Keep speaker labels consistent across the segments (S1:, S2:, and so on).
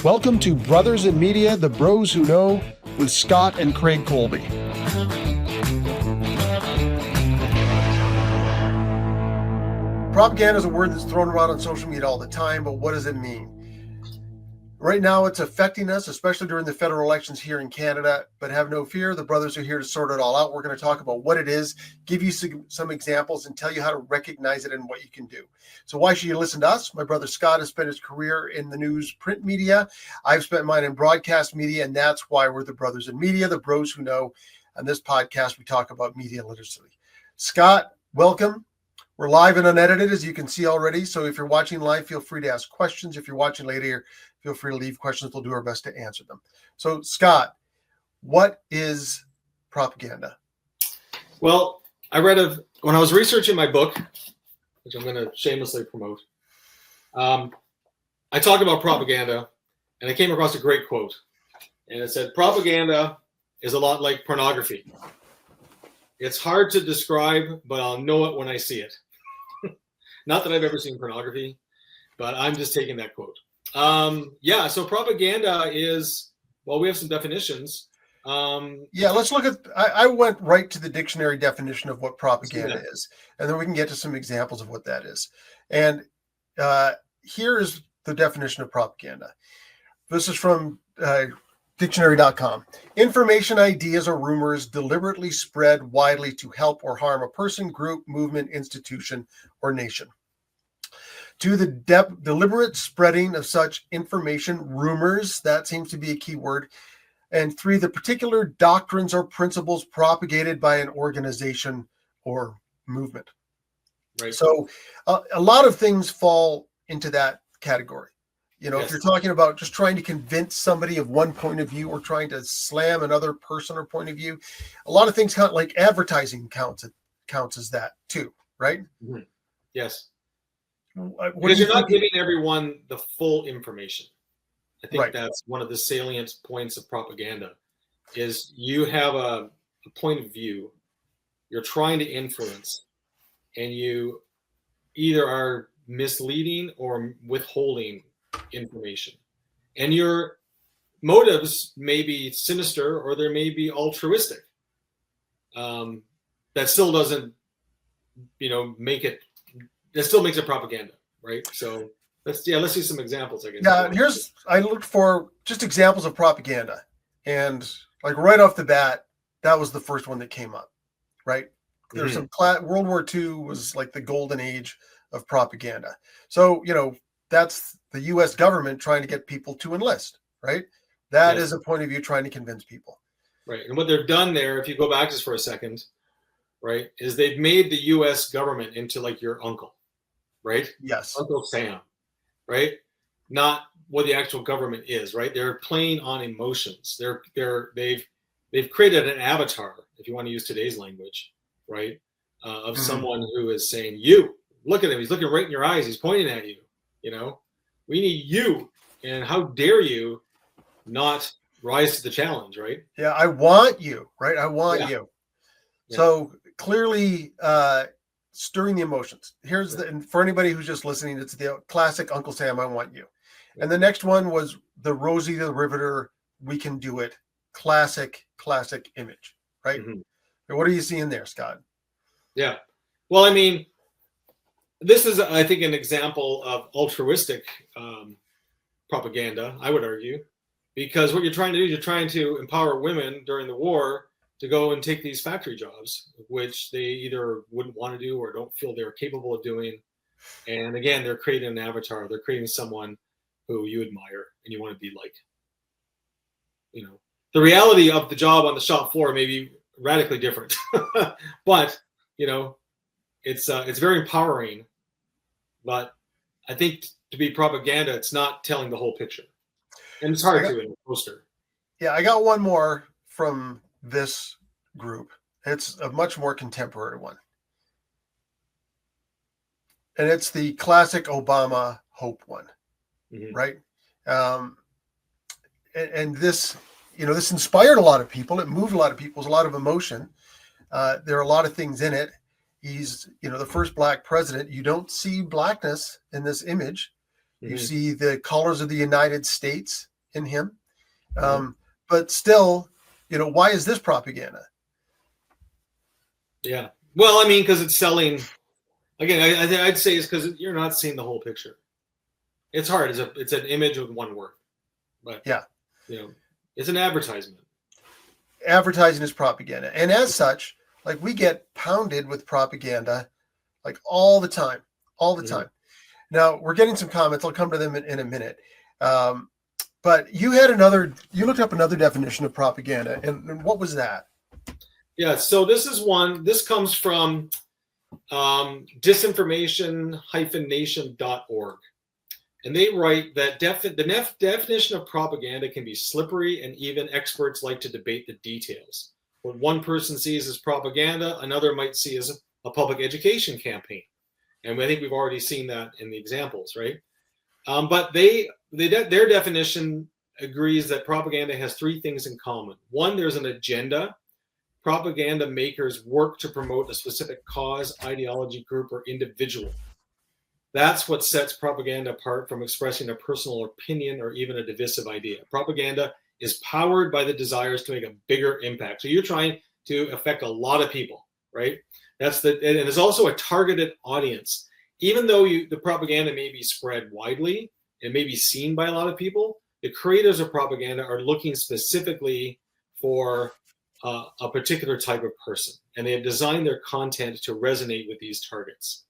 S1: Welcome to Brothers in Media, the Bros Who Know, with Scott and Craig Colby. Propaganda is a word that's thrown around on social media all the time, but what does it mean? Right now, it's affecting us, especially during the federal elections here in Canada, but have no fear. The brothers are here to sort it all out. We're going to talk about what it is, give you some examples, and tell you how to recognize it and what you can do. So why should you listen to us? My brother Scott has spent his career in the news print media. I've spent mine in broadcast media, and that's why we're the Brothers in Media, the Bros Who Know. On this podcast, we talk about media literacy. Scott, welcome. We're live and unedited, as you can see already. So if you're watching live, feel free to ask questions. If you're watching later, feel free to leave questions. We'll do our best to answer them. So, Scott, what is propaganda?
S2: Well, when I was researching my book, which I'm going to shamelessly promote, I talked about propaganda, and I came across a great quote. And it said, propaganda is a lot like pornography. It's hard to describe, but I'll know it when I see it. Not that I've ever seen pornography, but I'm just taking that quote. So propaganda is, well, we have some definitions.
S1: Let's look at, I went right to the dictionary definition of what propaganda is, and then we can get to some examples of what that is. And here is the definition of propaganda. This is from dictionary.com. Information, ideas, or rumors deliberately spread widely to help or harm a person, group, movement, institution, or nation. 2, the deliberate spreading of such information, rumors, that seems to be a key word. And 3, the particular doctrines or principles propagated by an organization or movement.
S2: Right.
S1: So a lot of things fall into that category. You know, If you're talking about just trying to convince somebody of one point of view or trying to slam another person or point of view, a lot of things count, like advertising counts as that too, right?
S2: Mm-hmm. Yes.
S1: Because
S2: you're not giving everyone the full information. I think
S1: right.
S2: That's one of the salient points of propaganda is you have a point of view you're trying to influence, and you either are misleading or withholding information. And your motives may be sinister or they may be altruistic. That still doesn't, that still makes it propaganda, right? So let's see some examples, I guess.
S1: Yeah, I looked for just examples of propaganda, and like right off the bat, that was the first one that came up, right? There's some World War II was like the golden age of propaganda. So, that's the U.S. government trying to get people to enlist, right? That is a point of view trying to convince people.
S2: Right. And what they've done there, if you go back just for a second, right, is they've made the U.S. government into like your uncle, right?
S1: Yes.
S2: Uncle Sam, right? Not what the actual government is, right? They're playing on emotions. They've created an avatar, if you want to use today's language, right? Of someone who is saying, you, look at him. He's looking right in your eyes. He's pointing at you. We need you, and how dare you not rise to the challenge, right?
S1: Yeah, I want you, right? I want you. Yeah. So clearly stirring the emotions. And for anybody who's just listening, it's the classic Uncle Sam, I want you. And the next one was the Rosie the Riveter, we can do it. Classic image, right? Mm-hmm. What are you seeing there, Scott?
S2: Yeah. Well, I mean, this is, I think, an example of altruistic propaganda, I would argue, because what you're trying to do is you're trying to empower women during the war to go and take these factory jobs, which they either wouldn't want to do or don't feel they're capable of doing. And again, they're creating an avatar. They're creating someone who you admire and you want to be like. The reality of the job on the shop floor may be radically different, but it's very empowering, but I think to be propaganda, it's not telling the whole picture, and it's hard to in a poster.
S1: Yeah, I got one more from this group. It's a much more contemporary one, and it's the classic Obama hope one, right? And this, this inspired a lot of people. It moved a lot of people. There's a lot of emotion. There are a lot of things in it. He's, the first black president. You don't see blackness in this image. You see the colors of the United States in him. But still, why is this propaganda?
S2: Yeah. Well, I mean, because it's selling. Again, I'd say it's because you're not seeing the whole picture. It's hard. It's an image with one word. But
S1: yeah,
S2: it's an advertisement.
S1: Advertising is propaganda, and as such, like, we get pounded with propaganda, like, all the time.
S2: Mm-hmm.
S1: Now we're getting some comments. I'll come to them in a minute. But you looked up another definition of propaganda, and what was that?
S2: Yeah. So this comes from disinformation-nation.org. And they write that the definition of propaganda can be slippery, and even experts like to debate the details. What one person sees as propaganda, another might see as a public education campaign. And I think we've already seen that in the examples, right? But their definition agrees that propaganda has three things in common. One, there's an agenda. Propaganda makers work to promote a specific cause, ideology, group, or individual. That's what sets propaganda apart from expressing a personal opinion or even a divisive idea. Propaganda is powered by the desires to make a bigger impact. So you're trying to affect a lot of people, right? And there's also a targeted audience. Even though the propaganda may be spread widely, it may be seen by a lot of people, the creators of propaganda are looking specifically for a particular type of person, and they have designed their content to resonate with these targets.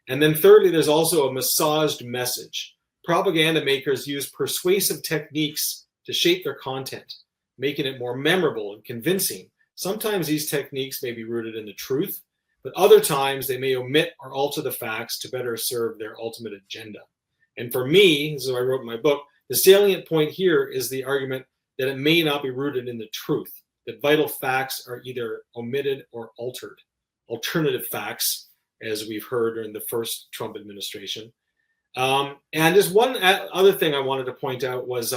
S2: And then thirdly, there's also a massaged message. Propaganda makers use persuasive techniques to shape their content, making it more memorable and convincing. Sometimes these techniques may be rooted in the truth, but other times they may omit or alter the facts to better serve their ultimate agenda. And for me, as I wrote in my book, the salient point here is the argument that it may not be rooted in the truth, that vital facts are either omitted or altered. Alternative facts, as we've heard during the first Trump administration. And just one other thing I wanted to point out was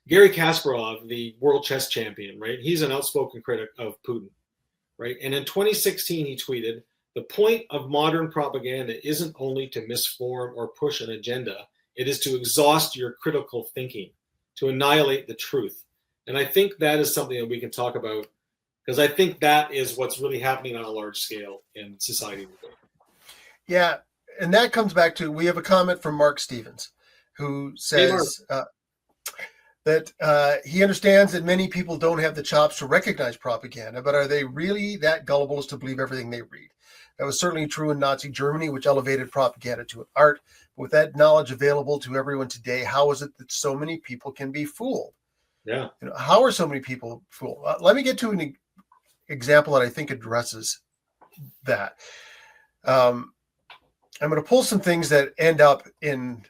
S2: Garry Kasparov, the world chess champion, right? He's an outspoken critic of Putin, right? And in 2016, he tweeted, "The point of modern propaganda isn't only to misform or push an agenda. It is to exhaust your critical thinking, to annihilate the truth." And I think that is something that we can talk about, because I think that is what's really happening on a large scale in society today.
S1: Yeah, and that comes back to, we have a comment from Mark Stevens, who says that he understands that many people don't have the chops to recognize propaganda, but are they really that gullible as to believe everything they read? That was certainly true in Nazi Germany, which elevated propaganda to an art. But with that knowledge available to everyone today, how is it that so many people can be fooled?
S2: Yeah.
S1: How are so many people fooled? Let me get to an example that I think addresses that. I'm going to pull some things that end up in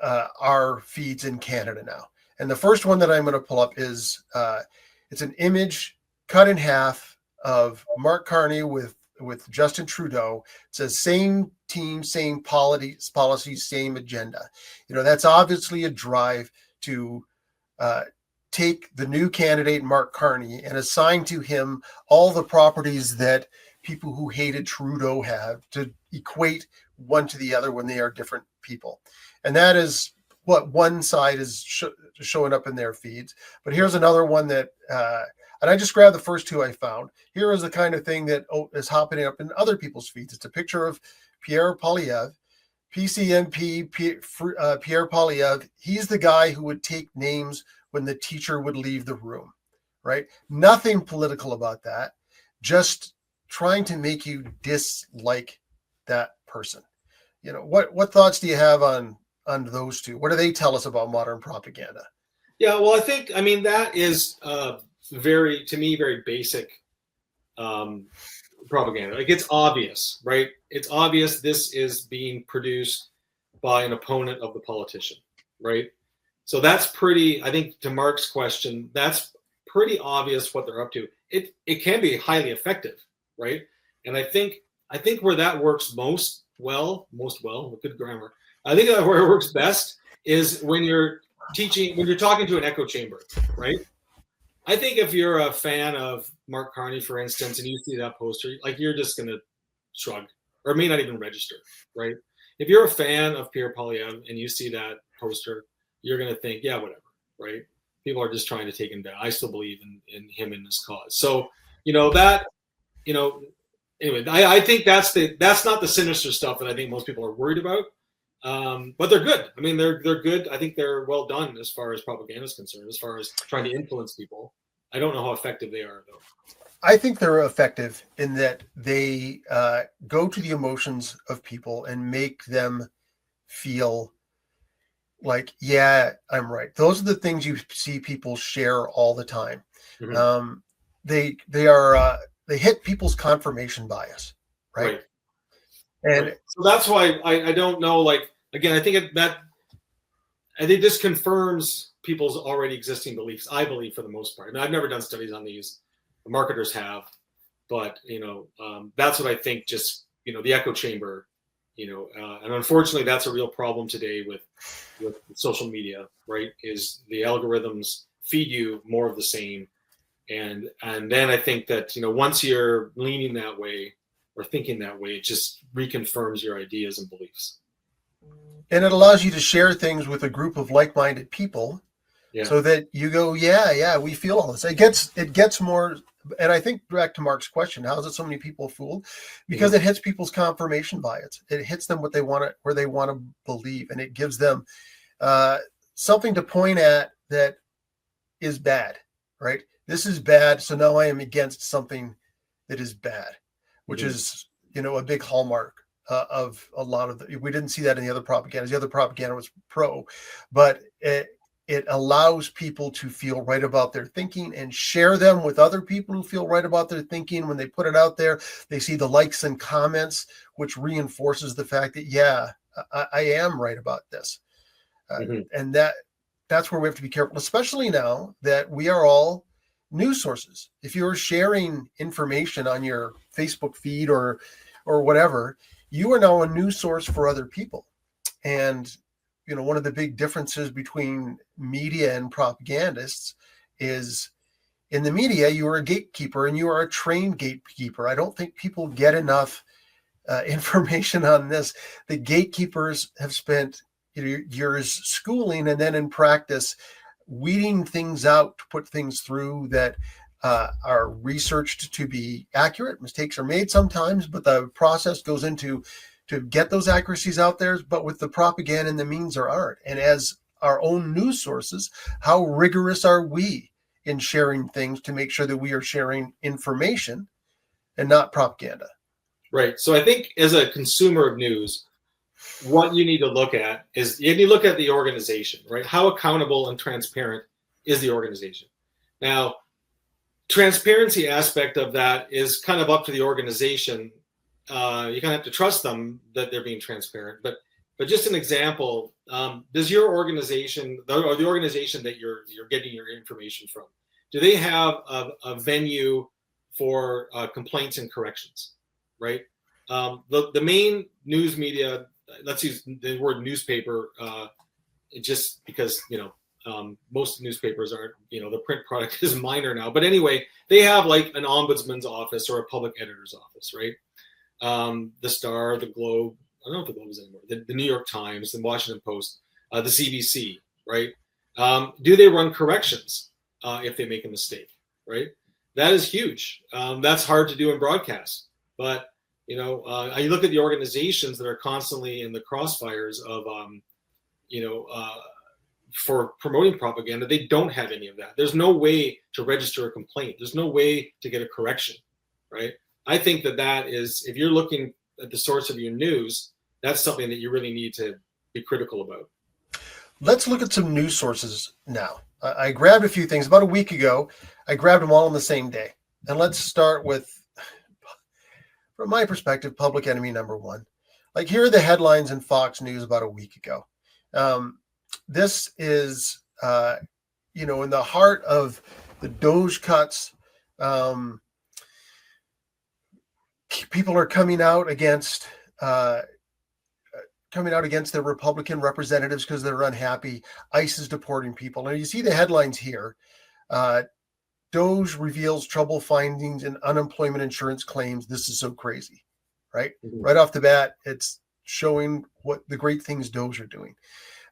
S1: our feeds in Canada now. And the first one that I'm going to pull up is it's an image cut in half of Mark Carney with Justin Trudeau. It says, "Same team, same policies, same agenda." That's obviously a drive to take the new candidate, Mark Carney, and assign to him all the properties that people who hated Trudeau have, to equate one to the other when they are different people. And that is what one side is showing up in their feeds. But here's another one that, and I just grabbed the first two I found. Here is the kind of thing that is hopping up in other people's feeds. It's a picture of Pierre Poilievre, PCMP Pierre Poilievre. He's the guy who would take names when the teacher would leave the room, right? Nothing political about that. Just trying to make you dislike that person. What thoughts do you have on those two? What do they tell us about modern propaganda?
S2: Yeah, well, I mean, that is very basic propaganda. Like, it's obvious, right? It's obvious this is being produced by an opponent of the politician, right? So that's pretty, I think, to Mark's question, that's pretty obvious what they're up to. It can be highly effective, right? And I think where that works most well, with good grammar, I think that where it works best is when you're talking to an echo chamber, right? I think if you're a fan of Mark Carney, for instance, and you see that poster, like, you're just going to shrug, or may not even register, right? If you're a fan of Pierre Poilievre and you see that poster, you're going to think, yeah, whatever, right? People are just trying to take him down. I still believe in him and his cause. So, that, anyway, I think that's not the sinister stuff that I think most people are worried about. But they're good. I mean, they're good. I think they're well done as far as propaganda is concerned, as far as trying to influence people. I don't know how effective they are, though.
S1: I think they're effective in that they go to the emotions of people and make them feel like, yeah, I'm right. Those are the things you see people share all the time.
S2: Mm-hmm.
S1: They hit people's confirmation bias, right?
S2: Right.
S1: And
S2: Right. So that's why I don't know. Like, again, I think this confirms people's already existing beliefs. I believe, for the most part. I mean, I've never done studies on these. The marketers have, but that's what I think. Just the echo chamber. And unfortunately, that's a real problem today with social media. Right? Is the algorithms feed you more of the same, and then I think that once you're leaning that way or thinking that way, it just reconfirms your ideas and beliefs.
S1: it allows you to share things with a group of like-minded people,
S2: Yeah.
S1: so that you go, yeah, we feel all this. It gets more. And I think back to Mark's question, how is it so many people fooled? Because it hits people's confirmation bias. It hits them what they want to, where they want to believe, and it gives them something to point at that is bad, right? This is bad, so now I am against something that is bad, which is a big hallmark of a lot of we didn't see that in the other propaganda. The other propaganda was pro, but it allows people to feel right about their thinking and share them with other people who feel right about their thinking. When they put it out there, they see the likes and comments, which reinforces the fact that, yeah, I am right about this. And that's where we have to be careful, especially now that we are all news sources. If you're sharing information on your Facebook feed or whatever, you are now a news source for other people. And one of the big differences between media and propagandists is, in the media, you are a gatekeeper and you are a trained gatekeeper. I don't think people get enough information on this. The gatekeepers have spent years schooling and then in practice weeding things out to put things through that are researched to be accurate. Mistakes are made sometimes, but the process goes into to get those accuracies out there. But with the propaganda and the means, there aren't. And as our own news sources, how rigorous are we in sharing things to make sure that we are sharing information and not propaganda?
S2: Right. So I think as a consumer of news, what you need to look at is you need to look at the organization, right? How accountable and transparent is the organization? Now, transparency aspect of that is kind of up to the organization. You kind of have to trust them that they're being transparent. But just an example, does your organization or the organization that you're getting your information from, do they have a venue for complaints and corrections? Right. The main news media, let's use the word newspaper, just because most newspapers aren't, the print product is minor now. But anyway, they have like an ombudsman's office or a public editor's office, right? The Star, the Globe, I don't know if the Globe is anymore, the New York Times, the Washington Post, the CBC, right? Do they run corrections if they make a mistake, right? That is huge. That's hard to do in broadcast. But, you look at the organizations that are constantly in the crossfires of, for promoting propaganda, they don't have any of that. There's no way to register a complaint. There's no way to get a correction, right? I think that is, if you're looking at the source of your news, that's something that you really need to be critical about.
S1: Let's look at some news sources now. I grabbed a few things about a week ago. I grabbed them all on the same day. And let's start with, from my perspective, public enemy number one. Like, here are the headlines in Fox News about a week ago. This is, in the heart of the Doge cuts. People are coming out against their Republican representatives because they're unhappy. ICE is deporting people. And you see the headlines here. Doge reveals trouble findings in unemployment insurance claims. This is so crazy, right? Mm-hmm. Right off the bat, it's showing what the great things Doge are doing.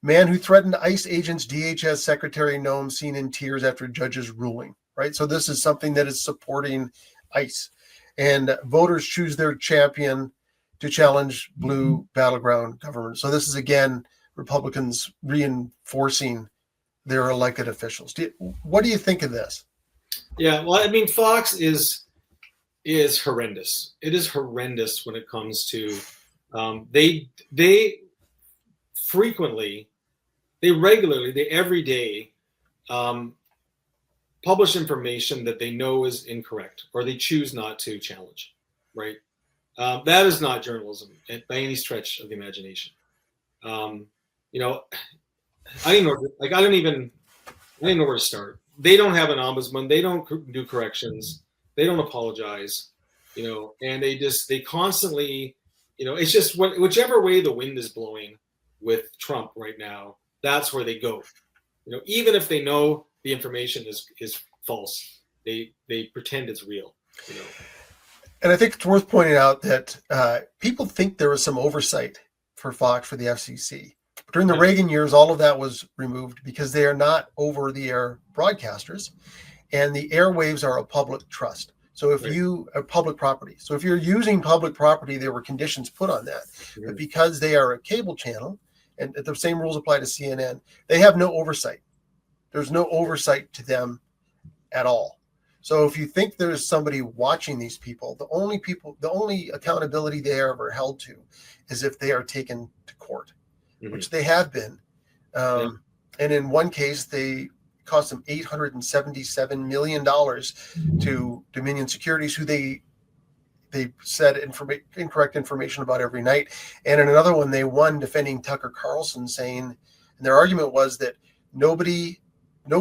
S1: Man who threatened ICE agents, DHS Secretary Noam seen in tears after judge's ruling, right? So this is something that is supporting ICE. And voters choose their champion to challenge blue battleground government. So this is, again, Republicans reinforcing their elected officials. What do you think of this?
S2: Yeah, well, I mean, Fox is horrendous. It is horrendous when it comes to they frequently, they regularly, they every day publish information that they know is incorrect or they choose not to challenge, right? That is not journalism by any stretch of the imagination. You know, I don't know, like I don't even know where to start. They don't have an ombudsman. They don't do corrections. They don't apologize, you know, and they constantly, you know, it's just whichever way the wind is blowing with Trump right now, that's where they go. You know, even if they know the information is false, they pretend it's real, you know.
S1: And I think it's worth pointing out that people think there was some oversight for Fox, for the FCC. During the Reagan years, all of that was removed because they are not over-the-air broadcasters, and the airwaves are a public trust. So if you are public property, so if you're using public property, there were conditions put on that. But because they are a cable channel, and the same rules apply to CNN, they have no oversight. There's no oversight to them at all. So if you think there's somebody watching these people, the only accountability they are ever held to is if they are taken to court, which they have been. And in one case, they cost them $877 million to Dominion Securities, who they said incorrect information about every night. And in another one, they won defending Tucker Carlson, saying, and their argument was that no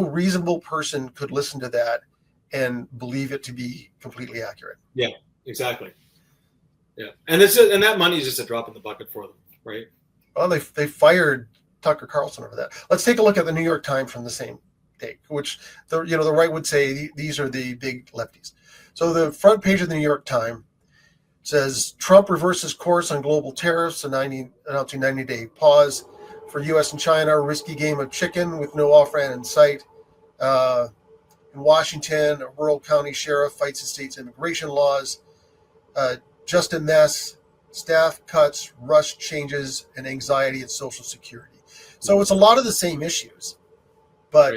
S1: reasonable person could listen to that and believe it to be completely accurate.
S2: Yeah, exactly. Yeah, and that money is just a drop in the bucket for them, right?
S1: Well, they fired Tucker Carlson over that. Let's take a look at the New York Times from the same day, which the right would say these are the big lefties. So the front page of the New York Times says Trump reverses course on global tariffs, announcing 90-day pause for U.S. and China, a risky game of chicken with no off-ramp in sight. In Washington, a rural county sheriff fights the state's immigration laws. Just a mess. Staff cuts, rush changes, and anxiety at Social Security. So it's a lot of the same issues, but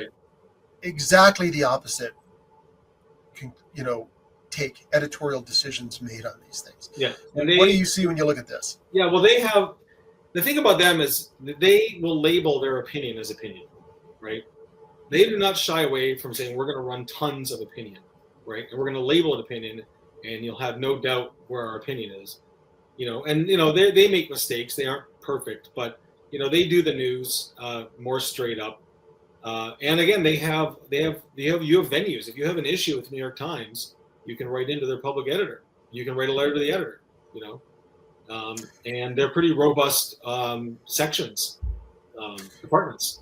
S1: exactly the opposite. Take editorial decisions made on these things.
S2: Yeah.
S1: What do you see when you look at this?
S2: Yeah. Well, they have the thing about them is they will label their opinion as opinion, right? They do not shy away from saying we're going to run tons of opinion, right? And we're going to label it opinion, and you'll have no doubt where our opinion is, you know. And you know they make mistakes; they aren't perfect, but you know they do the news more straight up. And again, you have venues. If you have an issue with the New York Times, you can write into their public editor. You can write a letter to the editor, you know. And they're pretty robust sections, departments.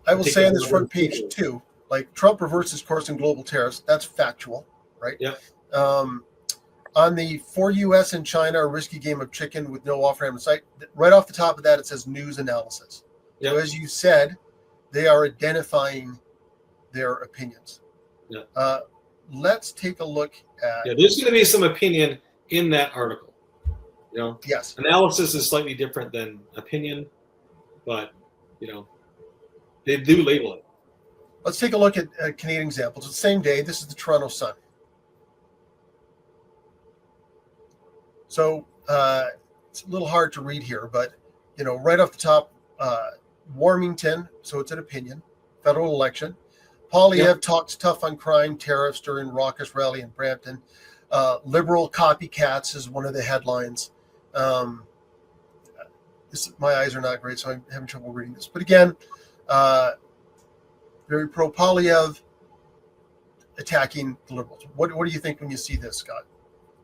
S1: I will say on this front page too, like Trump reverses course in global tariffs. That's factual, right?
S2: Yeah.
S1: On the for U.S. and China, a risky game of chicken with no off-ramp in sight. Right off the top of that, it says news analysis. Yep. So as you said, they are identifying their opinions. Yeah. Let's take a look at.
S2: Yeah, there's going to be some opinion in that article. You know.
S1: Yes.
S2: Analysis is slightly different than opinion, but you know. They do label it.
S1: Let's take a look at Canadian examples. The same day, this is the Toronto Sun. So it's a little hard to read here, but you know, right off the top, Warmington. So it's an opinion. Federal election. Poilievre talks tough on crime, tariffs during raucous rally in Brampton. Liberal copycats is one of the headlines. My eyes are not great, so I'm having trouble reading this. But again. Very pro Poilievre attacking the Liberals. What do you think when you see this, Scott?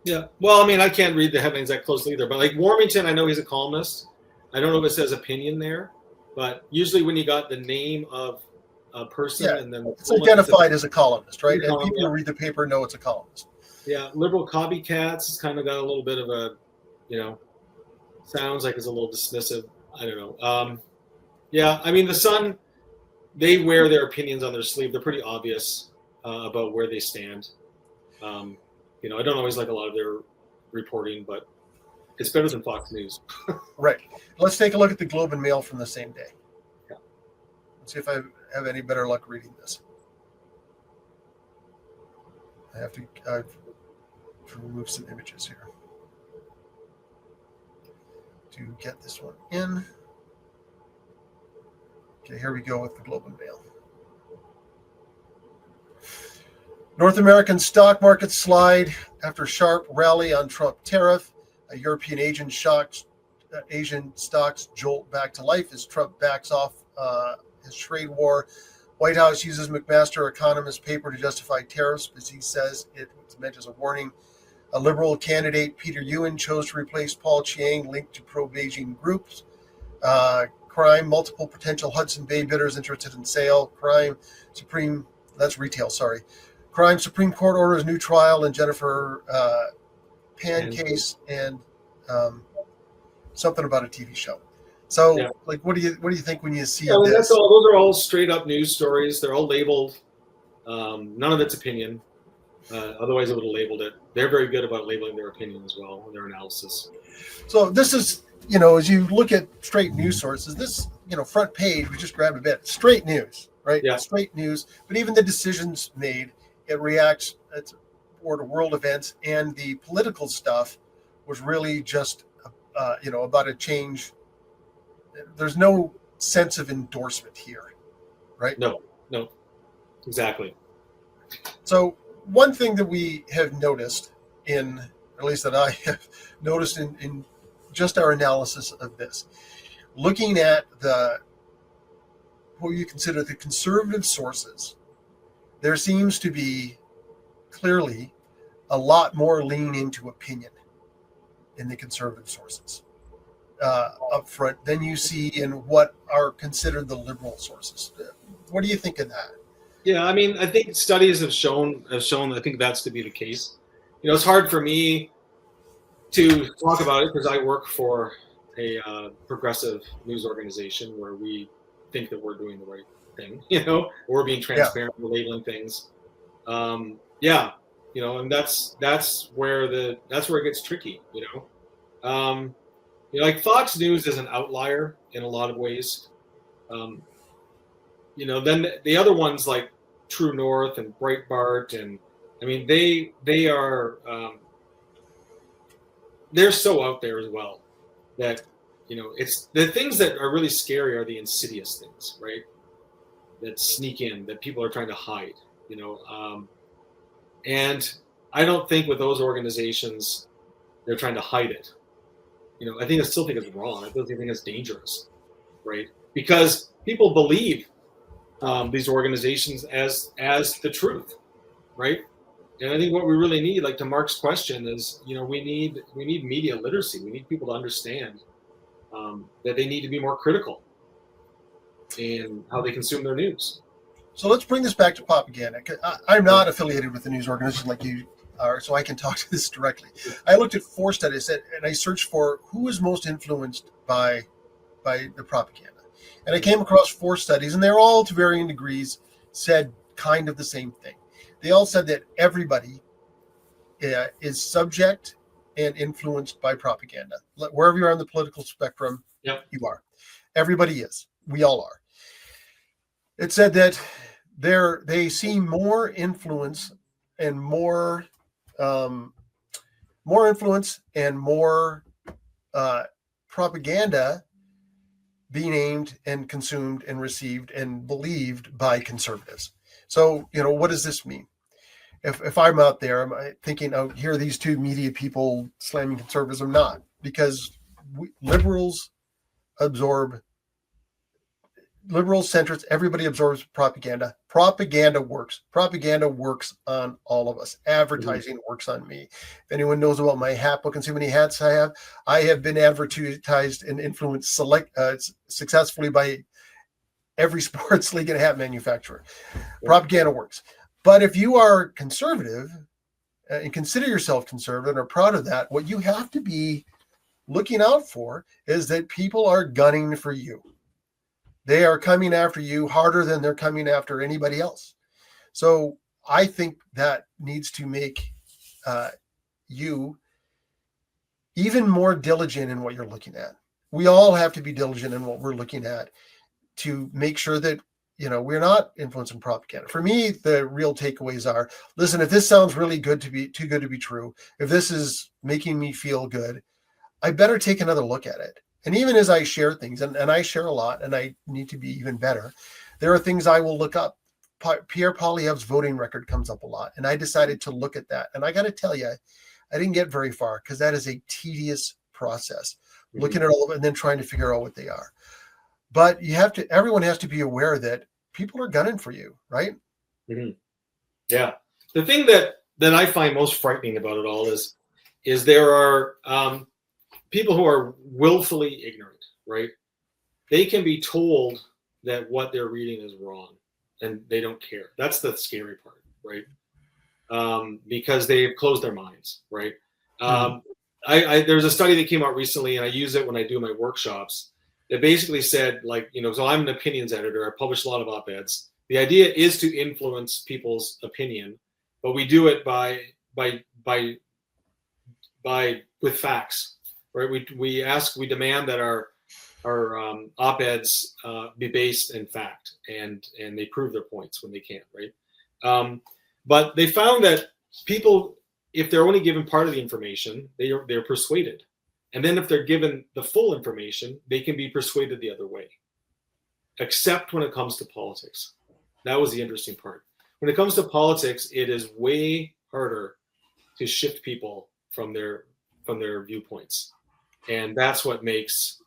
S2: Yeah, well, I mean, I can't read the headlines that closely either, but like Warmington, I know he's a columnist. I don't know if it says opinion there, but usually when you got the name of a person and then
S1: it's identified as a columnist, right? And people who read the paper know it's a columnist.
S2: Yeah, liberal copycats has kind of got a little bit of a, you know, sounds like it's a little dismissive. I don't know. Yeah, I mean, the Sun, they wear their opinions on their sleeve. They're pretty obvious about where they stand. I don't always like a lot of their reporting, but it's better than Fox News.
S1: Right. Let's take a look at the Globe and Mail from the same day.
S2: Yeah.
S1: Let's see if I have any better luck reading this. I have to remove some images here to get this one in. Okay, here we go with the Globe and Mail. North American stock market slide after sharp rally on Trump tariff. A European Asian stocks jolt back to life as Trump backs off his trade war. White House uses McMaster economist paper to justify tariffs, but he says it was meant as a warning. A liberal candidate, Peter Ewan, chose to replace Paul Chiang, linked to pro-Beijing groups. Crime, multiple potential Hudson Bay bidders interested in sale. Retail, sorry. Crime, Supreme Court orders new trial in Jennifer Pan case, and something about a TV show. So,
S2: Yeah.
S1: what do you think when you see
S2: this?
S1: this?
S2: Those are all straight up news stories. They're all labeled. None of it's opinion. Otherwise, I would have labeled it. They're very good about labeling their opinion as well, their analysis.
S1: So this is, as you look at straight news sources, this, front page, we just grabbed a bit, straight news, right?
S2: Yeah.
S1: Straight news. But even the decisions made, it reacts to world events, and the political stuff was really just, about a change. There's no sense of endorsement here, right?
S2: No, exactly.
S1: So one thing that we have noticed at least that I have noticed in just our analysis of this, looking at what you consider the conservative sources, there seems to be clearly a lot more lean into opinion in the conservative sources up front than you see in what are considered the liberal sources. What do you think of that?
S2: Yeah, I mean, I think studies have shown. I think that's to be the case. It's hard for me to talk about it because I work for a progressive news organization where we think that we're doing the right thing. We're being transparent, we're labeling things. And that's where it gets tricky. Like Fox News is an outlier in a lot of ways. Then the other ones like True North and Breitbart, and I mean they are they're so out there as well that it's the things that are really scary are the insidious things, right? That sneak in, that people are trying to hide. And I don't think with those organizations they're trying to hide it. I still think it's wrong. I still think it's dangerous, right? Because people believe these organizations as the truth, right? And I think what we really need, like to Mark's question, is we need media literacy. We need people to understand that they need to be more critical in how they consume their news.
S1: So let's bring this back to propaganda. I'm not affiliated with the news organization like you are, so I can talk to this directly. I looked at 4 studies and I searched for who is most influenced by the propaganda. And I came across 4 studies, and they're all to varying degrees said kind of the same thing. They all said that everybody is subject and influenced by propaganda. Wherever you are on the political spectrum,
S2: Yep.
S1: You are. Everybody is. We all are. It said that they see more influence and more propaganda being aimed and consumed and received and believed by conservatives. So, what does this mean? If I'm out there, am I thinking, here are these 2 media people slamming conservatives? I'm not, because liberals centrists, everybody absorbs propaganda. Propaganda works. Propaganda works on all of us. Advertising works on me. If anyone knows about my hat book and see how many hats I have been advertised and influenced successfully by every sports league and hat manufacturer. Propaganda works. But if you are conservative and consider yourself conservative and are proud of that, what you have to be looking out for is that people are gunning for you. They are coming after you harder than they're coming after anybody else. So I think that needs to make you even more diligent in what you're looking at. We all have to be diligent in what we're looking at to make sure that, we're not influencing propaganda. For me, the real takeaways are, listen, if this sounds really good to be too good to be true, if this is making me feel good, I better take another look at it. And even as I share things, and I share a lot, and I need to be even better, there are things I will look up. Pierre Poilievre's voting record comes up a lot, and I decided to look at that. And I got to tell you, I didn't get very far because that is a tedious process, looking at all of it and then trying to figure out what they are. But everyone has to be aware that people are gunning for you, right?
S2: Mm-hmm. Yeah. The thing that I find most frightening about it all is there are people who are willfully ignorant, right? They can be told that what they're reading is wrong and they don't care. That's the scary part, right? Because they've closed their minds, right? There's a study that came out recently, and I use it when I do my workshops. That basically said, so I'm an opinions editor. I publish a lot of op-eds. The idea is to influence people's opinion, but we do it by with facts, right? We demand that our op-eds be based in fact, and they prove their points when they can't, right? But they found that people, if they're only given part of the information, they're persuaded. And then if they're given the full information, they can be persuaded the other way, except when it comes to politics. That was the interesting part. When it comes to politics, it is way harder to shift people from their viewpoints. And that's what makes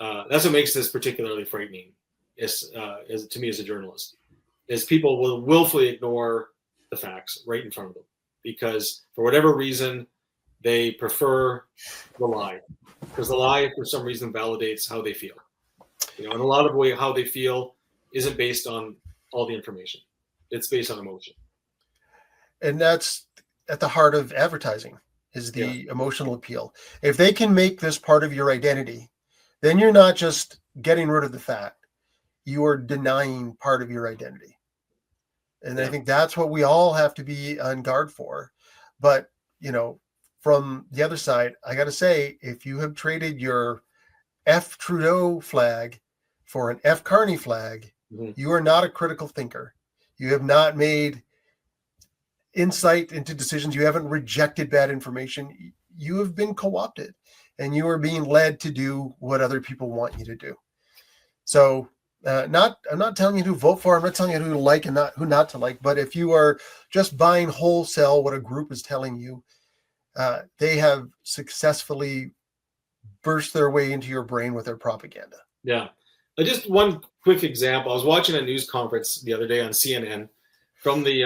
S2: this particularly frightening as to me as a journalist, is people will willfully ignore the facts right in front of them because for whatever reason, they prefer the lie, because the lie, for some reason, validates how they feel. And a lot of how they feel isn't based on all the information. It's based on emotion.
S1: And that's at the heart of advertising, is the emotional appeal. If they can make this part of your identity, then you're not just getting rid of the fact, you are denying part of your identity. And I think that's what we all have to be on guard for. But, from the other side, I got to say, if you have traded your F Trudeau flag for an F Carney flag, you are not a critical thinker. You have not made insight into decisions. You haven't rejected bad information. You have been co-opted, and you are being led to do what other people want you to do. So I'm not telling you who to vote for. I'm not telling you who to like and who not to like. But if you are just buying wholesale what a group is telling you, they have successfully burst their way into your brain with their propaganda.
S2: Yeah. Just one quick example. I was watching a news conference the other day on CNN from the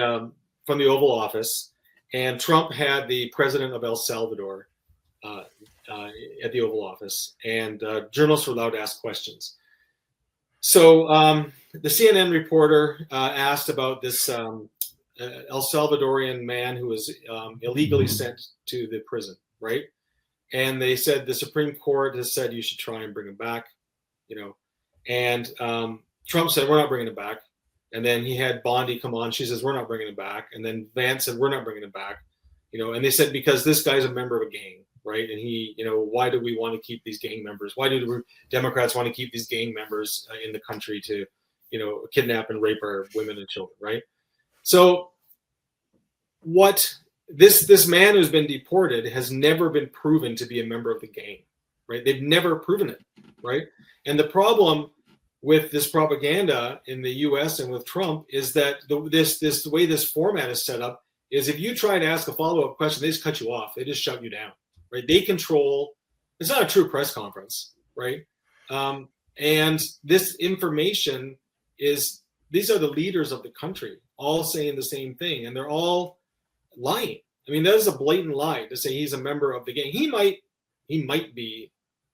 S2: Oval Office, and Trump had the president of El Salvador at the Oval Office, and journalists were allowed to ask questions. So the CNN reporter asked about this El Salvadorian man who was illegally sent to the prison, right? And they said the Supreme Court has said you should try and bring him back, And Trump said, we're not bringing him back. And then he had Bondi come on. She says, we're not bringing him back. And then Vance said, we're not bringing him back. And they said, because this guy's a member of a gang, right? And he, why do we want to keep these gang members? Why do the Democrats want to keep these gang members in the country to, kidnap and rape our women and children, right? So what this man who's been deported has never been proven to be a member of the gang, right? They've never proven it, right? And the problem with this propaganda in the U.S. and with Trump is that the way this format is set up is if you try to ask a follow-up question, they just cut you off. They just shut you down, right? They control. It's not a true press conference, right? And this information these are the leaders of the country all saying the same thing, and they're all lying. I mean, that is a blatant lie to say he's a member of the gang. He might be.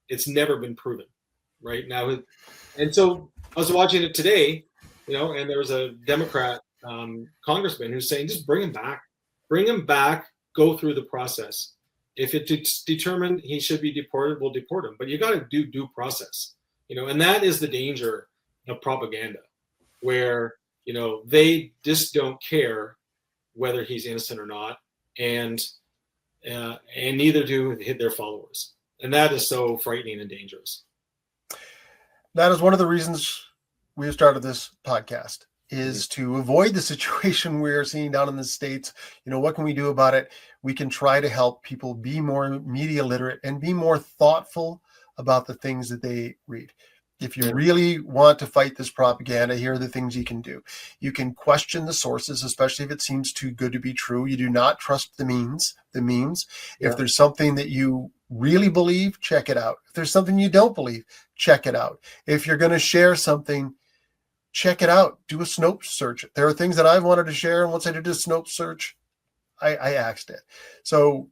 S2: It's never been proven, right now. And so I was watching it today, and there was a Democrat congressman who's saying, just bring him back, go through the process. If it's determined he should be deported, we'll deport him. But you got to do due process, and that is the danger of propaganda where, they just don't care whether he's innocent or not. And neither do their followers. And that is so frightening and dangerous.
S1: That is one of the reasons we have started this podcast, is to avoid the situation we're seeing down in the States. What can we do about it? We can try to help people be more media literate and be more thoughtful about the things that they read. If you really want to fight this propaganda, here are the things you can do. You can question the sources, especially if it seems too good to be true. You do not trust the memes. If there's something that you really believe, check it out. If there's something you don't believe, check it out. If you're going to share something, check it out. Do a Snopes search. There are things that I've wanted to share, and once I did a Snopes search, I axed it. So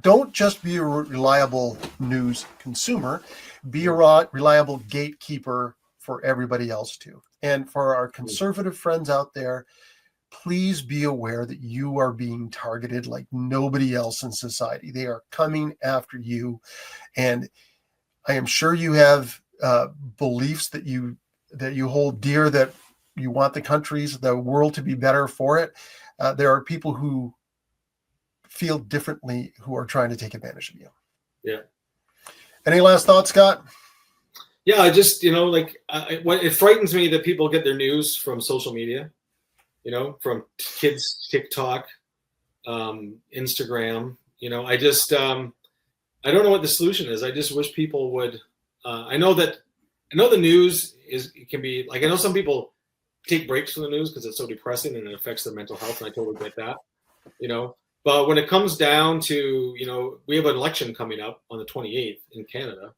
S1: don't just be a reliable news consumer, be a reliable gatekeeper for everybody else too. And for our conservative friends out there, please be aware that you are being targeted like nobody else in society. They are coming after you. And I am sure you have beliefs that you hold dear, that you want the world to be better for it. There are people who feel differently who are trying to take advantage of you.
S2: Yeah.
S1: Any last thoughts, Scott?
S2: Yeah, I just, it frightens me that people get their news from social media, from kids, TikTok, Instagram. I just, I don't know what the solution is. I just wish people would, I know the news it can be like, I know some people take breaks from the news because it's so depressing and it affects their mental health. And I totally get that, But when it comes down to, we have an election coming up on the 28th in Canada,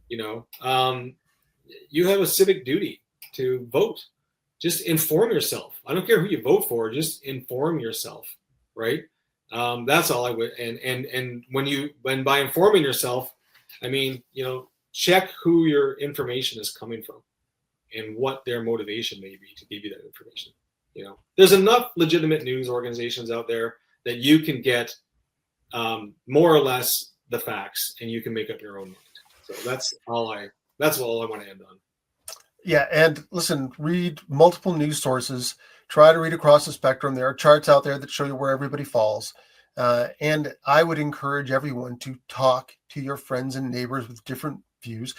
S2: you have a civic duty to vote. Just inform yourself. I don't care who you vote for, just inform yourself, right? That's all I would. And when by informing yourself, I mean, check who your information is coming from and what their motivation may be to give you that information. There's enough legitimate news organizations out there that you can get more or less the facts, and you can make up your own mind. So that's all I want to end on.
S1: Yeah, and listen, read multiple news sources. Try to read across the spectrum. There are charts out there that show you where everybody falls. And I would encourage everyone to talk to your friends and neighbors with different views.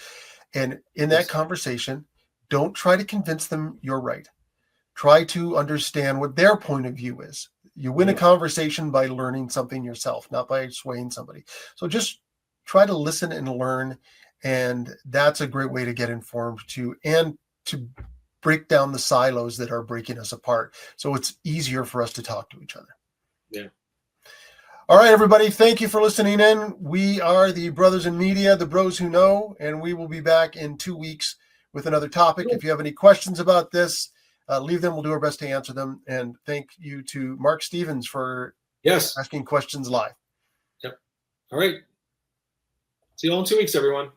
S1: And in that conversation, don't try to convince them you're right. Try to understand what their point of view is. You win a conversation by learning something yourself, not by swaying somebody. So just try to listen and learn. And that's a great way to get informed too, and to break down the silos that are breaking us apart. So it's easier for us to talk to each other.
S2: Yeah.
S1: All right, everybody. Thank you for listening in. We are the Brothers in Media, the Bros Who Know, and we will be back in 2 weeks with another topic. If you have any questions about this, leave them. We'll do our best to answer them. And thank you to Mark Stevens for asking questions live.
S2: Yep. All right. See you all in 2 weeks, everyone.